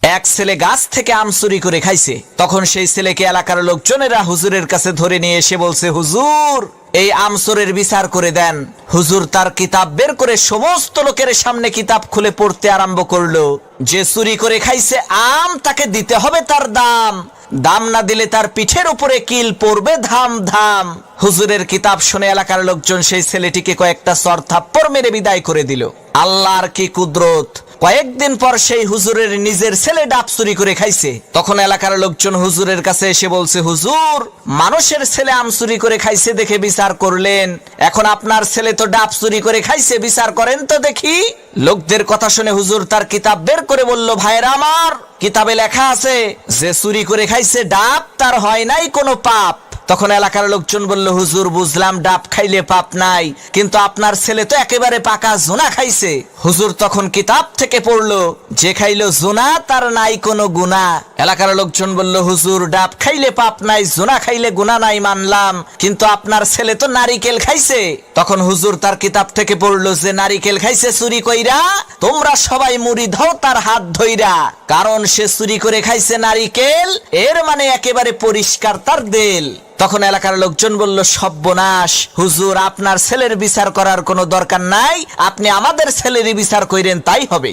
এক ছেলে গাছ থেকে আম চুরি করে খাইছে। তখন সেই ছেলেকে এলাকার লোকজনেরা হুজুরের কাছে ধরে নিয়ে এসে বলছে, হুজুর এই আম চোরের বিচার করে দেন। হুজুর তার কিতাব বের করে সমস্ত লোকের সামনে কিতাব খুলে পড়তে আরম্ভ করলো। যে চুরি করে খাইছে আম তাকে দিতে হবে তার দাম, দাম না দিলে তার পিঠের উপরে কিল পড়বে ধাম ধাম। হুজুরের কিতাব শুনে এলাকার লোকজন সেই ছেলেটিকে কয়েকটা চর থাপ্পড় মেরে বিদায় করে দিল। আল্লাহর কি কুদরত! কয়েকদিন পর সেই হুজুরের নিজের ছেলে ডাব চুরি করে খাইছে। তখন এলাকার লোকজন হুজুরের কাছে এসে বলছে, হুজুর মানুষের ছেলে আম চুরি করে খাইছে দেখে বিচার করলেন, এখন আপনার ছেলে তো ডাব চুরি করে খাইছে, বিচার করেন তো দেখি। লোকদের কথা শুনে হুজুর তার কিতাব বের করে বলল, ভাইরা আমার, কিতাবে লেখা আছে যে চুরি করে খাইছে ডাব তার হয় নাই কোনো পাপ। তখন এলাকার লোকজন বলল, হুজুর বুঝলাম ডাব খাইলে পাপ নাই, কিন্তু আপনার ছেলে তো একেবারে পাকা জোনা খাইছে। হুজুর তখন কিতাব থেকে পড়লো, যে খাইলো জোনা তার নাই কোনো গুনাহ। এলাকার লোকজন বলল, হুজুর ডাব খাইলে পাপ নাই, জোনা খাইলে গুনাহ নাই মানলাম, কিন্তু আপনার ছেলে তো নারিকেল খাইছে। তখন হুজুর তার কিতাব থেকে পড়লো, যে নারিকেল খাইছে চুরি কইরা, তোমরা সবাই মুড়ি দাও তার হাত ধইরা, কারণ সে চুরি করে খাইছে নারিকেল, এর মানে একেবারে পরিষ্কার তার দেল। তখন এলাকার লোকজন বলল, সর্বনাশ, হুজুর আপনার ছেলের বিচার করার কোনো দরকার নাই, আপনি আমাদের ছেলেরই বিচার কইরেন তাই হবে।